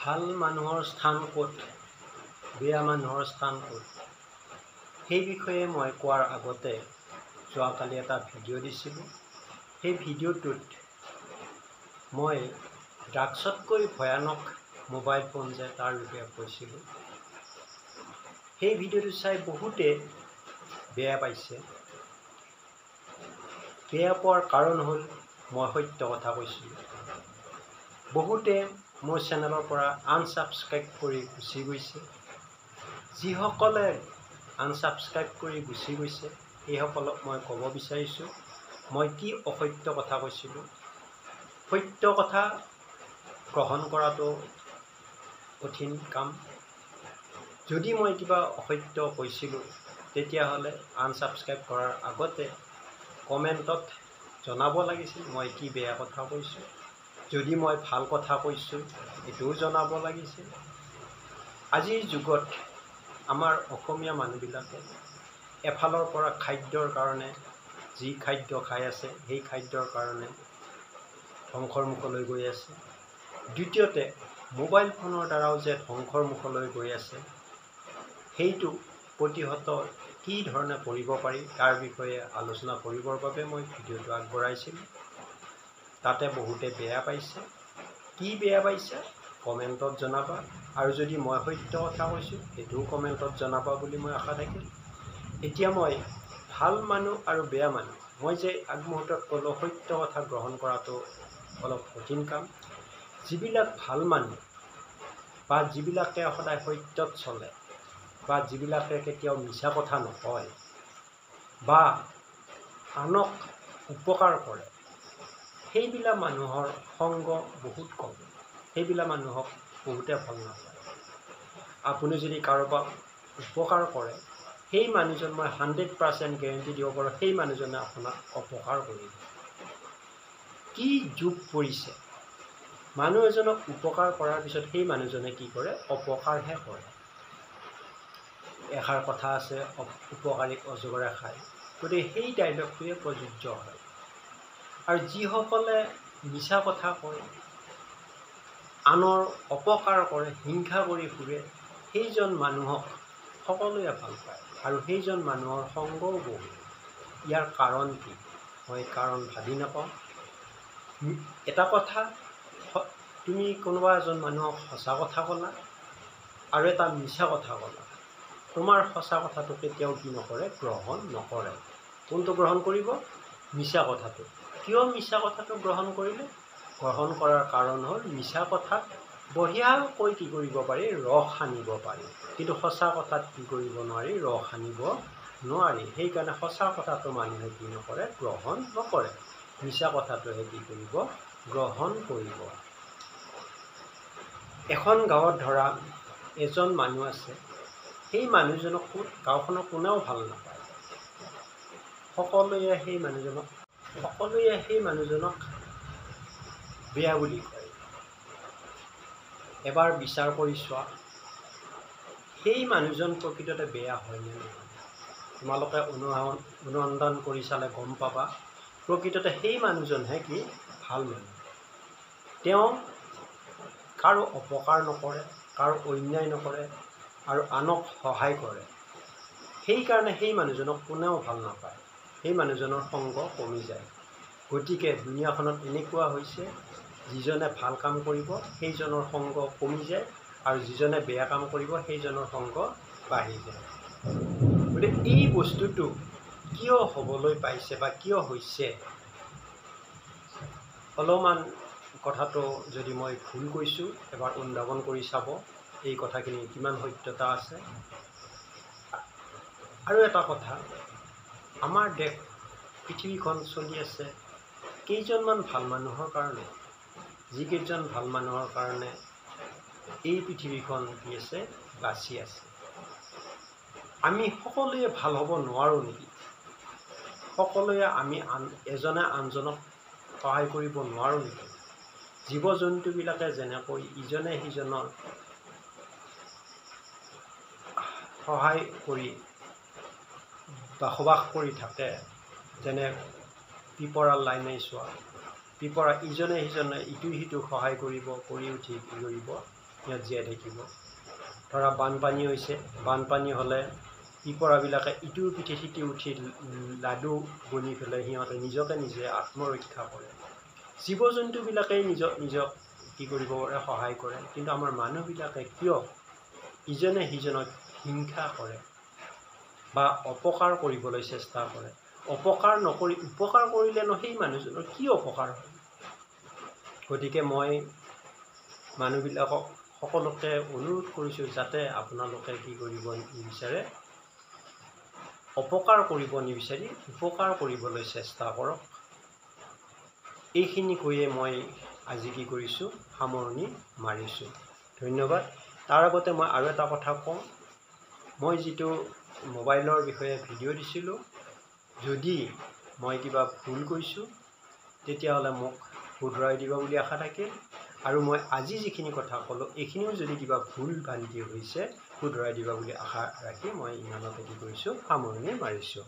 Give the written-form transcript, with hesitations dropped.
ভাল মানুহৰ স্থান ক'ত, বেয়া মানুহৰ স্থান ক'ত, সেই বিষয়ে মই কোৱাৰ আগতে যোৱাকালি এটা ভিডিঅ' দিছিলোঁ। সেই ভিডিঅ'টোত মই ড্ৰাগছতকৈ ভয়ানক মোবাইল ফোন যে তাৰ বিষয়ে কৈছিলোঁ। সেই ভিডিঅ'টো চাই বহুতে বেয়া পাইছে। বেয়া পোৱাৰ কাৰণ হ'ল মই সত্য কথা কৈছিলোঁ। বহুতে মোৰ চেনেলৰ পৰা আনছাবস্ক্ৰাইব কৰি গুচি গৈছে। যিসকলে আনছাবস্ক্ৰাইব কৰি গুচি গৈছে সেইসকলক মই ক'ব বিচাৰিছোঁ, মই কি অসত্য কথা কৈছিলোঁ। সত্য কথা গ্ৰহণ কৰাটো কঠিন কাম। যদি মই কিবা অসত্য কৈছিলোঁ তেতিয়াহ'লে আনছাবস্ক্ৰাইব কৰাৰ আগতে কমেণ্টত জনাব লাগিছিল মই কি বেয়া কথা কৈছোঁ। যদি মই ভাল কথা কৈছোঁ এইটোও জনাব লাগিছিল। আজিৰ যুগত আমাৰ অসমীয়া মানুহবিলাকে এফালৰ পৰা খাদ্যৰ কাৰণে যি খাদ্য খাই আছে সেই খাদ্যৰ কাৰণে ধ্বংসৰ মুখলৈ গৈ আছে। দ্বিতীয়তে মোবাইল ফোনৰ দ্বাৰাও যে ধ্বংসৰ মুখলৈ গৈ আছে, সেইটো প্ৰতিহত কি ধৰণে কৰিব পাৰি তাৰ বিষয়ে আলোচনা কৰিবৰ বাবে মই ভিডিঅ'টো আগবঢ়াইছিলোঁ। তাতে বহুতে বেয়া পাইছে। কি বেয়া পাইছে কমেণ্টত জনাবা, আৰু যদি মই সত্য কথা কৈছোঁ সেইটোও কমেণ্টত জনাবা বুলি মই আশা থাকিল। এতিয়া মই ভাল মানুহ আৰু বেয়া মানুহ, মই যে আগমুহূৰ্তত ক'লোঁ সত্য কথা গ্ৰহণ কৰাটো অলপ কঠিন কাম। যিবিলাক ভাল মানুহ বা যিবিলাকে সদায় সত্যত চলে বা যিবিলাকে কেতিয়াও মিছা কথা নকয় বা আনক উপকাৰ কৰে, সেইবিলাক মানুহৰ সংগ বহুত কম। সেইবিলাক মানুহক বহুতে ভাল নাপায়। আপুনি যদি কাৰোবাক উপকাৰ কৰে সেই মানুহজন মই 100% গেৰেণ্টি দিব পাৰোঁ সেই মানুহজনে আপোনাক অপকাৰ কৰিব। কি যুগ পৰিছে, মানুহ এজনক উপকাৰ কৰাৰ পিছত সেই মানুহজনে কি কৰে, অপকাৰহে কৰে। এষাৰ কথা আছে উপকাৰীক অজগৰে খায়, গতিকে সেই ডাইলগটোৱে প্ৰযোজ্য হয়। আৰু যিসকলে মিছা কথা কয়, আনৰ অপকাৰ কৰে, হিংসা কৰি ফুৰে, সেইজন মানুহক সকলোৱে ভাল পায় আৰু সেইজন মানুহৰ সংগও বহুত। ইয়াৰ কাৰণ কি মই কাৰণ ভাবি নাপাওঁ। এটা কথা, তুমি কোনোবা এজন মানুহক সঁচা কথা ক'লা আৰু এটা মিছা কথা ক'লা, তোমাৰ সঁচা কথাটো কেতিয়াও কি নকৰে, গ্ৰহণ নকৰে। কোনটো গ্ৰহণ কৰিব? মিছা কথাটো। কিয় মিছা কথাটো গ্ৰহণ কৰিলে? গ্ৰহণ কৰাৰ কাৰণ হ'ল মিছা কথাত বঢ়িয়াকৈ কি কৰিব পাৰি, ৰস সানিব পাৰি, কিন্তু সঁচা কথাত কি কৰিব নোৱাৰি, ৰস সানিব নোৱাৰি। সেইকাৰণে সঁচা কথাটো মানুহে কি নকৰে, গ্ৰহণ নকৰে। মিছা কথাটোহে কি কৰিব, গ্ৰহণ কৰিব। এখন গাঁৱত ধৰা এজন মানুহ আছে, সেই মানুহজনক গাঁওখনৰ কোনেও ভাল নাপায়। সকলোৱে সেই মানুহজনক বেয়া বুলি কয়। এবাৰ বিচাৰ কৰি চোৱা সেই মানুহজন প্ৰকৃততে বেয়া হয়নে নহয়। তোমালোকে অনুসন্ধান কৰি চালে গম পাবা প্ৰকৃততে সেই মানুহজনহে কি ভাল মানুহ। তেওঁ কাৰো অপকাৰ নকৰে, কাৰো অন্যায় নকৰে আৰু আনক সহায় কৰে। সেইকাৰণে সেই মানুহজনক কোনেও ভাল নাপায়, সেই মানুহজনৰ সংগ কমি যায়। গতিকে দুনিয়াখনত এনেকুৱা হৈছে, যিজনে ভাল কাম কৰিব সেইজনৰ সংগ কমি যায় আৰু যিজনে বেয়া কাম কৰিব সেইজনৰ সংগ বাঢ়ি যায়। গতিকে এই বস্তুটো কিয় হ'বলৈ পাইছে বা কিয় হৈছে, অলপমান কথাটো যদি মই ভুল কৈছোঁ এবাৰ অনুধাৱন কৰি চাব এই কথাখিনি কিমান সত্যতা আছে। আৰু এটা কথা, আমাৰ দেশ পৃথিৱীখন চলি আছে কেইজনমান ভাল মানুহৰ কাৰণে। যিকেইজন ভাল মানুহৰ কাৰণে এই পৃথিৱীখন কি আছে, বাচি আছে। আমি সকলোৱে ভাল হ'ব নোৱাৰোঁ নেকি? সকলোৱে আমি এজনে আনজনক সহায় কৰিব নোৱাৰোঁ নেকি? জীৱ জন্তুবিলাকে যেনেকৈ ইজনে সিজনৰ সহায় কৰি বসবাস কৰি থাকে, যেনে পিপৰা লাইনাই চোৱা, পিপৰা ইজনে সিজনে ইটোৱে সিটোক সহায় কৰিব, কৰি উঠি কি কৰিব, ইয়াত জীয়াই থাকিব। ধৰা বানপানী হৈছে, বানপানী হ'লে পিপৰাবিলাকে ইটোৰ পিঠি সিটো উঠি লাডু বনি পেলাই সিহঁতে নিজকে নিজে আত্মৰক্ষা কৰে। জীৱ জন্তুবিলাকেই নিজক কি কৰিব পাৰে, সহায় কৰে। কিন্তু আমাৰ মানুহবিলাকে কিয় ইজনে সিজনক হিংসা কৰে বা অপকাৰ কৰিবলৈ চেষ্টা কৰে? অপকাৰ নকৰি উপকাৰ কৰিলেনো সেই মানুহজনৰ কি অপকাৰ হয়? গতিকে মই মানুহবিলাকক সকলোকে অনুৰোধ কৰিছোঁ যাতে আপোনালোকে কি কৰিব নিবিচাৰে, অপকাৰ কৰিব নিবিচাৰি উপকাৰ কৰিবলৈ চেষ্টা কৰক। এইখিনি কৈয়ে মই আজি কি কৰিছোঁ, সামৰণি মাৰিছোঁ। ধন্যবাদ। তাৰ আগতে মই আৰু এটা কথা কওঁ, মই যিটো মোবাইলৰ বিষয়ে ভিডিঅ' দিছিলোঁ, যদি মই কিবা ভুল কৈছোঁ তেতিয়াহ'লে মোক শুধৰাই দিব বুলি আশা থাকিল। আৰু মই আজি যিখিনি কথা ক'লোঁ এইখিনিও যদি কিবা ভুল ভ্ৰান্তি হৈছে শুধৰাই দিবা বুলি আশা ৰাখি মই ইমানতে কি কৰিছোঁ, সামৰণি মাৰিছোঁ।